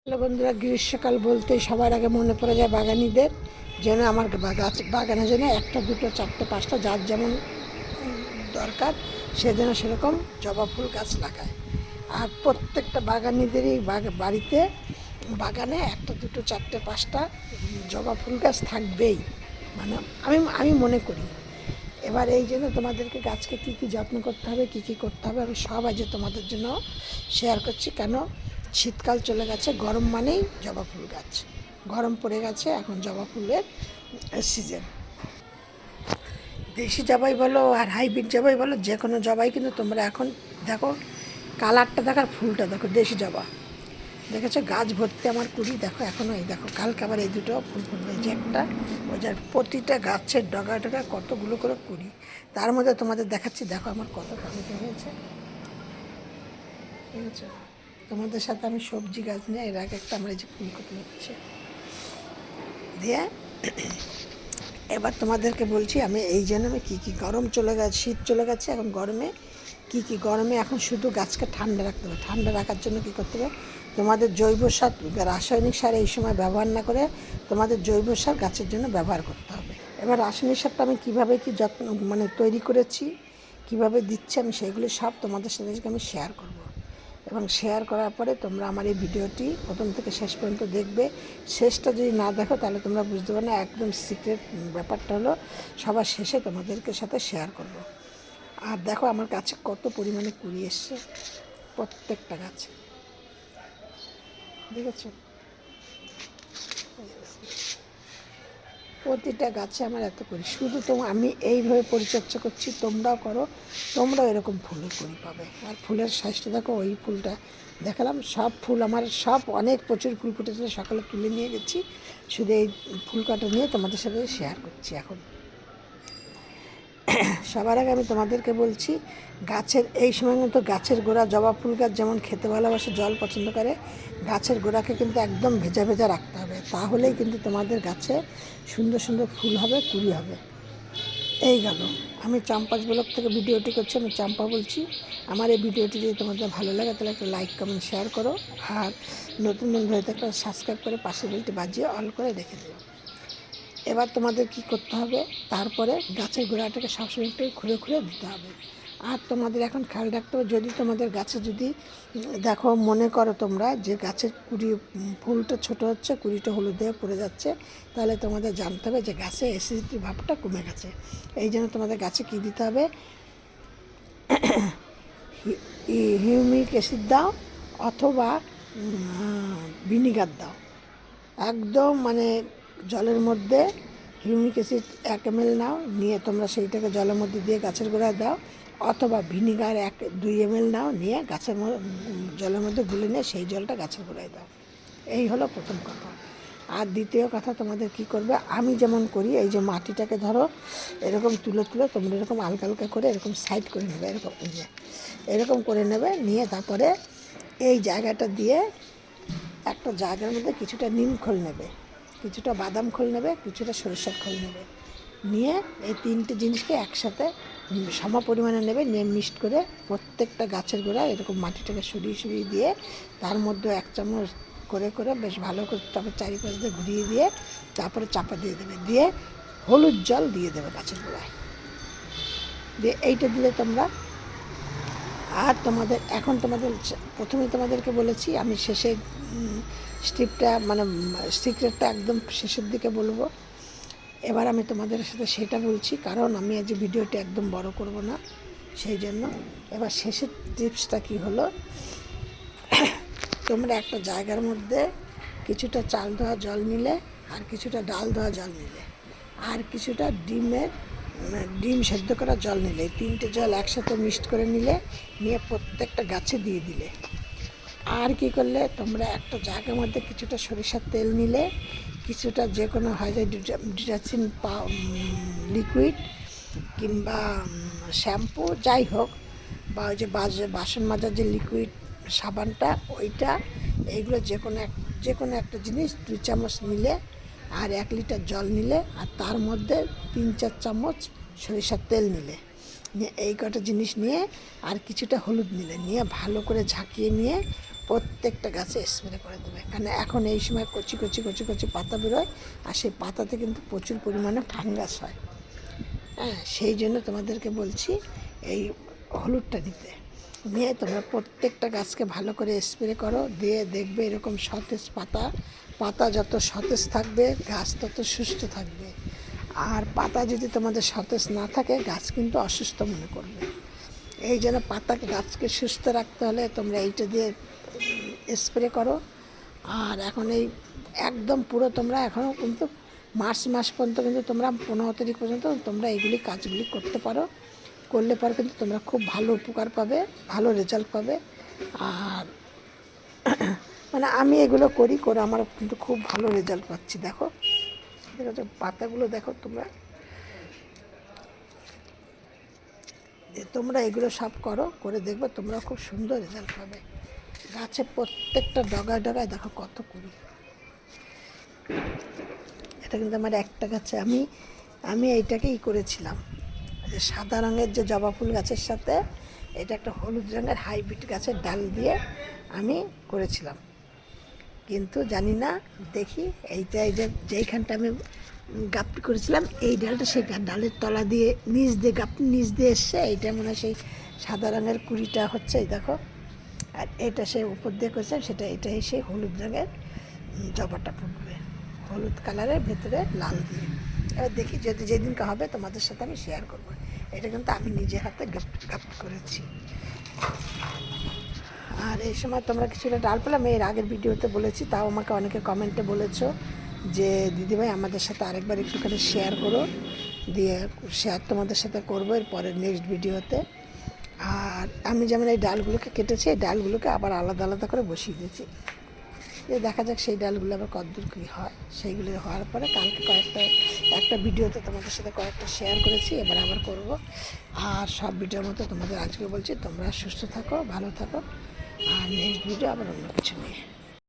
Hello বন্ধুরা, গ্রীষ্মকাল বলতে সবার আগে মনে পড়ে যায় বাগানিদের যেন আমার গাছ বাগানে যেন একটা দুটো চারটে পাঁচটা যার যেমন দরকার সে যেন সেরকম জবা ফুল গাছ লাগায়। আর প্রত্যেকটা বাগানিদেরই বাড়িতে বাগানে একটা দুটো চারটে পাঁচটা জবা ফুল গাছ থাকবেই, মানে আমি মনে করি। এবার এই জন্য তোমাদেরকে গাছকে কী কী যত্ন করতে হবে, কী কী করতে হবে, আমি সব আজ তোমাদের জন্য শেয়ার করছি। কেন শীতকাল চলে গেছে, গরম মানেই জবা ফুল গাছ, গরম পড়ে গেছে, এখন জবা ফুলের সিজন। দেশি জবাই বলো আর হাইব্রিড জবাই বলো, যে কোনো জবাই কিন্তু তোমরা এখন দেখো, কালারটা দেখো আর ফুলটা দেখো, দেশি জবা দেখেছো, গাছ ভর্তি আমার কুড়ি দেখো এখনও। এই দেখো কালকে আবার এই দুটো ফুল ফুটবে, এই যে একটা, ওই যে প্রতিটা গাছের ডগা ডগা কতগুলো করে কুড়ি। তার মধ্যে তোমাদের দেখাচ্ছি, দেখো আমার কত টমেটো হয়েছে, ঠিক আছে। তোমাদের সাথে আমি সবজি গাছ নিয়ে এর আগে একটা আমরা এই যে ফুলকপি হচ্ছে দিয়ে, এবার তোমাদেরকে বলছি আমি এই জন্য আমি কী কী, গরম চলে গেছে, শীত চলে গেছে, এখন গরমে কী কী, গরমে এখন শুধু গাছকে ঠান্ডা রাখতে হবে। ঠান্ডা রাখার জন্য কী করতে হবে, তোমাদের জৈব সার, রাসায়নিক সার এই সময় ব্যবহার না করে তোমাদের জৈব সার গাছের জন্য ব্যবহার করতে হবে। এবার রাসায়নিক সারটা আমি কীভাবে কী যত্ন মানে তৈরি করেছি, কীভাবে দিচ্ছি, আমি সেইগুলি সব তোমাদের সাথে আমি শেয়ার করব। এবং শেয়ার করার পরে তোমরা আমার এই ভিডিওটি প্রথম থেকে শেষ পর্যন্ত দেখবে। শেষটা যদি না দেখো তাহলে তোমরা বুঝতে পারো না, একদম সিক্রেট ব্যাপারটা হলো সবার শেষে তোমাদেরকে সাথে শেয়ার করব। আর দেখো আমার গাছে কত পরিমাণে কুড়ি এসছে, প্রত্যেকটা গাছে, দেখেছ, প্রতিটা গাছে আমার এত করি। শুধু আমি এইভাবে পরিচর্যা করছি, তোমরাও করো, তোমরাও এরকম ফুলের করি পাবে। আর ফুলের সাইজটা দেখো, ওই ফুলটা দেখালাম, সব ফুল আমার সব অনেক প্রচুর ফুল ফুটেছিল, সকালে তুলে নিয়ে গেছি, শুধু এই ফুল কাটা নিয়ে তোমাদের সাথে শেয়ার করছি এখন। সবার আগে আমি তোমাদেরকে বলছি, গাছের এই সময় মতো গাছের গোড়া, জবা ফুল গাছ যেমন খেতে ভালোবাসে, জল পছন্দ করে, গাছের গোড়াকে কিন্তু একদম ভেজা ভেজা রাখতে হবে, তাহলেই কিন্তু তোমাদের গাছে সুন্দর সুন্দর ফুল হবে, কুড়ি হবে। এই গেল, আমি চাম্পাস ব্লগ থেকে ভিডিওটি করছি, আমি চাম্পা বলছি। আমার এই ভিডিওটি যদি তোমাদের ভালো লাগে তাহলে একটা লাইক কমেন্ট শেয়ার করো, আর নতুন বন্ধু হয়ে থাকলে সাবস্ক্রাইব করে পাশের বেলটি বাজিয়ে অল করে রেখে দিও। এবার তোমাদের কি করতে হবে, তারপরে গাছের গোড়াটাকে সবসময় একটু খুঁড়ে খুঁড়ে দিতে হবে। আর তোমাদের এখন খেয়াল রাখতে হবে, যদি তোমাদের গাছে যদি দেখো মনে করো তোমরা যে গাছের কুড়ি ফুলটা ছোট হচ্ছে, কুড়িটা হলুদে পড়ে যাচ্ছে, তাহলে তোমাদের জানতে হবে যে গাছে অ্যাসিডিটির ভাবটা কমে গেছে। এই জন্য তোমাদের গাছে কী দিতে হবে, হিউমিক অ্যাসিড দাও অথবা ভিনিগার দাও। একদম মানে জলের মধ্যে হিউমিক অ্যাসিড 1 ml নাও, নিয়ে তোমরা সেইটাকে জলের মধ্যে দিয়ে গাছের গোড়ায় দাও, অথবা ভিনিগার 2 ml নাও, নিয়ে গাছের জলের মধ্যে গুলে নিয়ে সেই জলটা গাছের গোড়ায় দাও। এই হলো প্রথম কথা। আর দ্বিতীয় কথা, তোমাদের কি করবে, আমি যেমন করি, এই যে মাটিটাকে ধরো এরকম তুলে তুলে তোমরা এরকম হালকা হালকা করে এরকম সাইড করে নেবে, এরকম এই যে এরকম করে নেবে, নিয়ে তারপরে এই জায়গাটা দিয়ে একটা জায়গার মধ্যে কিছুটা নিম খোল নেবে, কিছুটা বাদাম খোল নেবে, কিছুটা সরিষার খোল নেবে, নিয়ে এই তিনটে জিনিসকে একসাথে সম পরিমাণে নেবে, নিয়ে মিক্সড করে প্রত্যেকটা গাছের গোড়ায় এরকম মাটিটাকে সরিয়ে সরিয়ে দিয়ে তার মধ্যে 1 চামচ করে করে বেশ ভালো করে তারপর চারিপাশ দিয়ে ঘুরিয়ে দিয়ে তারপরে চাপা দিয়ে দেবে, দিয়ে হলুদ জল দিয়ে দেবে গাছের গোড়ায়, দিয়ে এইটা দিলে তোমরা। আর তোমাদের এখন তোমাদের প্রথমে তোমাদেরকে বলেছি, আমি শেষে স্টেপটা মানে সিক্রেটটা একদম শেষের দিকে বলবো। এবার আমি তোমাদের সাথে সেটা বলছি, কারণ আমি আজ ভিডিওটা একদম বড় করব না, সেই জন্য। এবার শেষের টিপসটা কি হলো, তোমরা একটা জায়গার মধ্যে কিছুটা চাল ধোয়া জল নিলে, আর কিছুটা ডাল ধোয়া জল নিলে, আর কিছুটা ডিম সেদ্ধ করা জল নিলে, এই 3টে জল একসাথে মিক্সড করে নিলে, নিয়ে প্রত্যেকটা গাছে দিয়ে দিলে। আর কি করলে, তোমরা একটা জায়গার মধ্যে কিছুটা সরিষার তেল নিলে, কিছুটা যে কোনো হয় যে ডিটারজেন্ট লিকুইড কিংবা শ্যাম্পু যাই হোক, বা ওই যে বাসন মাজার যে লিকুইড সাবানটা ওইটা, এইগুলো যে কোনো একটা জিনিস 2 চামচ নিলে, আর 1 লিটার জল নিলে, আর তার মধ্যে 3-4 চামচ সরিষার তেল নিলে, নিয়ে এই কটা জিনিস নিয়ে আর কিছুটা হলুদ নিলে, নিয়ে ভালো করে ঝাঁকিয়ে নিয়ে প্রত্যেকটা গাছে স্প্রে করে দেবে, কারণ এখন এই সময় কচি কচি কচি কচি পাতা বেরোয়, আর সেই পাতাতে কিন্তু প্রচুর পরিমাণে ফাঙ্গাস হয়। হ্যাঁ, সেই জন্য তোমাদেরকে বলছি এই হলুদটা নিতে, নিয়ে তোমরা প্রত্যেকটা গাছকে ভালো করে স্প্রে করো, দিয়ে দেখবে এরকম সতেজ পাতা, পাতা যত সতেজ থাকবে গাছ তত সুস্থ থাকবে। আর পাতা যদি তোমাদের সতেজ না থাকে গাছ কিন্তু অসুস্থ মনে করবে। এই জন্য পাতা গাছকে সুস্থ রাখতে হলে তোমরা এইটা দিয়ে স্প্রে করো। আর এখন এই একদম পুরো তোমরা এখনও কিন্তু মার্চ মাস পর্যন্ত কিন্তু তোমরা 15 তারিখ পর্যন্ত তোমরা এইগুলি কাজগুলি করতে পারো, করলে পর কিন্তু তোমরা খুব ভালো উপকার পাবে, ভালো রেজাল্ট পাবে। আর মানে আমি এগুলো করি, করে আমার কিন্তু খুব ভালো রেজাল্ট পাচ্ছি। দেখো দেখো পাতাগুলো দেখো তোমরা, তোমরা এগুলো সব করো, করে দেখবে তোমরা খুব সুন্দর রেজাল্ট পাবে। গাছে প্রত্যেকটা ডগায় ডগায় দেখো কত কুড়ি। এটা কিন্তু আমার একটা গাছে আমি এইটাকেই করেছিলাম, যে সাদা রঙের যে জবা ফুল গাছের সাথে এটা একটা হলুদ রঙের হাইব্রিড গাছের ডাল দিয়ে আমি করেছিলাম। কিন্তু জানি না, দেখি এইটা এই যে যেইখানটা আমি গাপ্পি করেছিলাম এই ডালটা সেই ডালের তলা দিয়ে নিচ দিয়ে গাপ্পি নিচ দিয়ে এসছে, এইটা মনে হয় সেই সাদা রঙের কুড়িটা হচ্ছে, এই দেখো। আর এটা সে উপর দিয়ে করেছে সেটা, এটাই সেই হলুদ রঙের জবাটা ফুটবে, হলুদ কালারের ভেতরে লাল দিয়ে। এবার দেখি যদি যেদিনকে হবে তোমাদের সাথে আমি শেয়ার করবো। এটা কিন্তু আমি নিজের হাতে গাপ্পি করেছি। আর এই সময় তোমরা কিছুটা ডাল পেলাম, এর আগের ভিডিওতে বলেছি, তাও আমাকে অনেকে কমেন্টে বলেছো যে দিদিভাই আমাদের সাথে আরেকবার একটুখানি শেয়ার করো, দিয়ে শেয়ার তোমাদের সাথে করবো এর পরের নেক্সট ভিডিওতে। আর আমি যেমন এই ডালগুলোকে কেটেছি, এই ডালগুলোকে আবার আলাদা আলাদা করে বসিয়ে দিয়েছি, দেখা যাক সেই ডালগুলো আবার কতদূর কী হয়। সেইগুলো হওয়ার পরে কালকে একটা ভিডিওতে তোমাদের সাথে কয়েকটা শেয়ার করেছি, এবার আবার করব। আর সব ভিডিওর মতো তোমাদের আজকে বলছি তোমরা সুস্থ থাকো, ভালো থাকো, আর নেক্সট ভিডিও আবার অন্য কিছু নিয়ে।